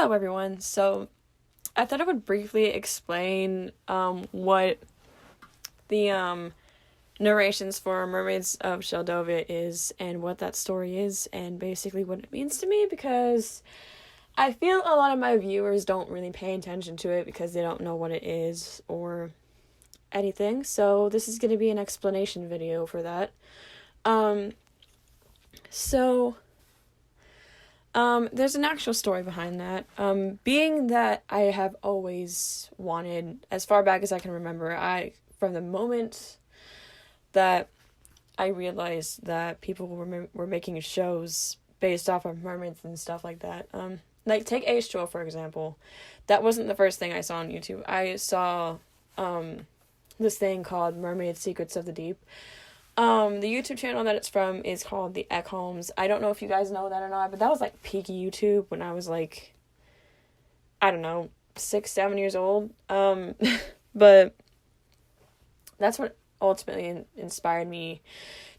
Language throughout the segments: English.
Hello, everyone. So, I thought I would briefly explain what the narrations for Mermaids of Sheldovia is and what that story is and basically what it means to me, because I feel a lot of my viewers don't really pay attention to it because they don't know what it is or anything. So, this is going to be an explanation video for that. So, there's an actual story behind that. Being that I have always wanted, as far back as I can remember, from the moment that I realized that people were making shows based off of mermaids and stuff like that. Like, take H2O, for example. That wasn't the first thing I saw on YouTube. I saw, this thing called Mermaid Secrets of the Deep. The YouTube channel that it's from is called The Eckholms. I don't know if you guys know that or not, but that was like peak YouTube when I was like, I don't know, 6, 7 years old. But that's what ultimately inspired me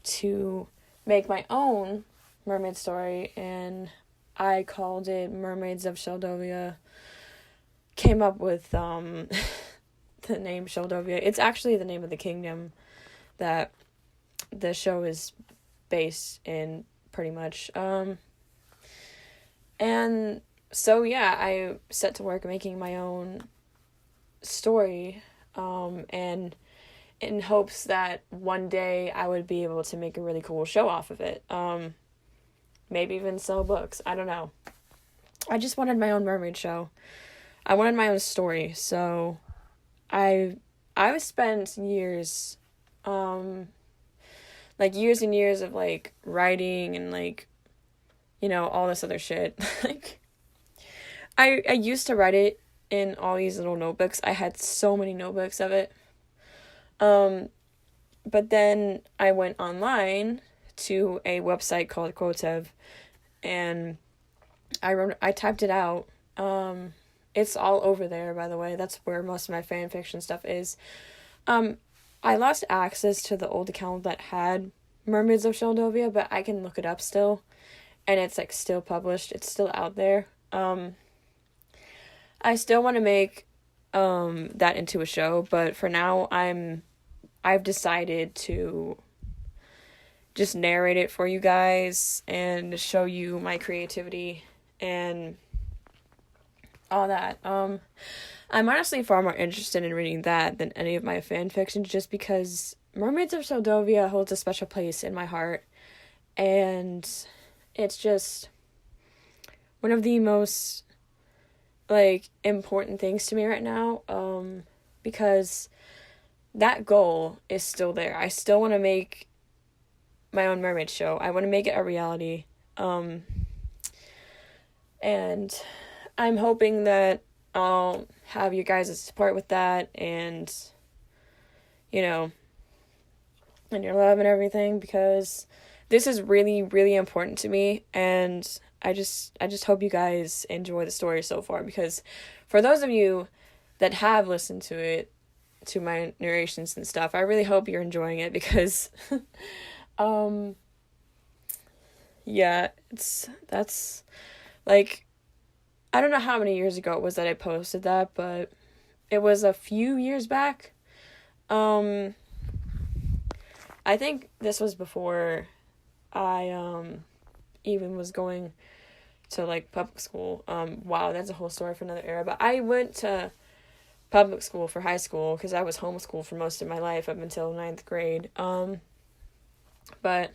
to make my own mermaid story, and I called it Mermaids of Sheldovia. Came up with the name Sheldovia. It's actually the name of the kingdom that the show is based in, pretty much. And so yeah, I set to work making my own story, and in hopes that one day I would be able to make a really cool show off of it. Maybe even sell books. I don't know. I just wanted my own mermaid show. I wanted my own story. So I've spent years, years and years of, writing and, all this other shit. I used to write it in all these little notebooks. I had so many notebooks of it. But then I went online to a website called Quotev, and I typed it out. It's all over there, by the way. That's where most of my fan fiction stuff is. I lost access to the old account that had Mermaids of Sheldovia, but I can look it up still, and it's still published. It's still out there. I still want to make that into a show, but for now I've decided to just narrate it for you guys and show you my creativity and all that. I'm honestly far more interested in reading that than any of my fan fiction, just because Mermaids of Sheldovia holds a special place in my heart, and it's just one of the most, important things to me right now, because that goal is still there. I still want to make my own mermaid show. I want to make it a reality, and I'm hoping that I'll have you guys' support with that, and and your love and everything, because this is really, really important to me, and I just hope you guys enjoy the story so far, because for those of you that have listened to it, to my narrations and stuff, I really hope you're enjoying it, because yeah, that's I don't know how many years ago it was that I posted that, but it was a few years back. I think this was before I even was going to public school. Wow, that's a whole story for another era. But I went to public school for high school because I was homeschooled for most of my life up until 9th grade. But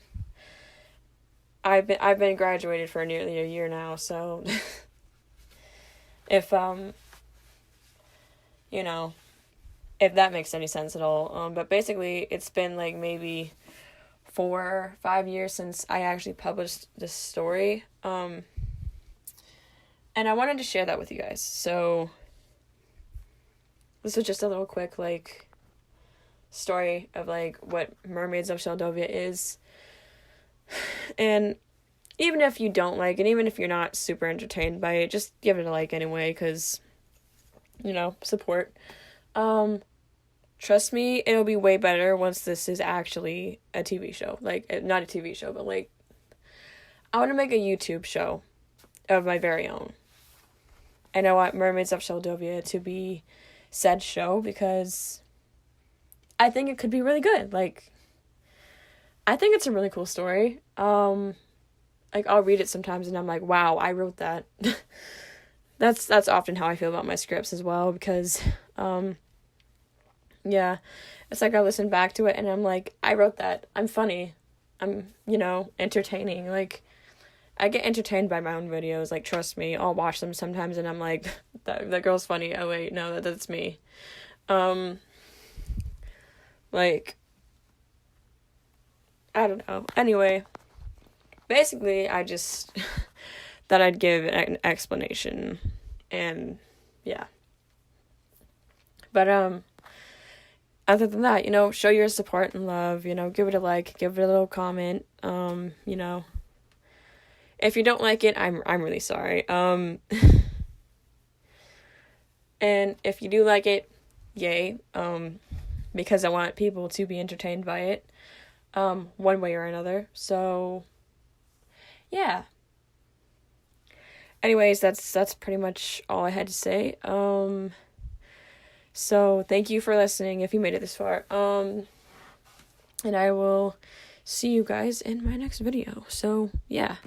I've been graduated for nearly a year now, so if if that makes any sense at all. But basically it's been maybe 4 or 5 years since I actually published this story. And I wanted to share that with you guys. So this was just a little quick story of what Mermaids of Sheldovia is. And even if you don't and even if you're not super entertained by it, just give it a like anyway, because support. Trust me, it'll be way better once this is actually a TV show. Not a TV show, but I want to make a YouTube show of my very own. and I want Mermaids of Sheldovia to be said show because I think it could be really good. Like, I think it's a really cool story. Like, I'll read it sometimes and I'm like, wow, I wrote that. That's often how I feel about my scripts as well, because, yeah, it's like I listen back to it and I'm like, I wrote that. I'm funny. I'm, entertaining. Like, I get entertained by my own videos. Like, trust me, I'll watch them sometimes and I'm like, that girl's funny. Oh, wait, no, that's me. Like, I don't know. Anyway, basically, I just that I'd give an explanation, and yeah. But other than that, show your support and love. Give it a like, give it a little comment. If you don't like it, I'm really sorry. And if you do like it, yay. Because I want people to be entertained by it, one way or another. So, yeah. Anyways, that's pretty much all I had to say. So thank you for listening if you made it this far. And I will see you guys in my next video. So, yeah.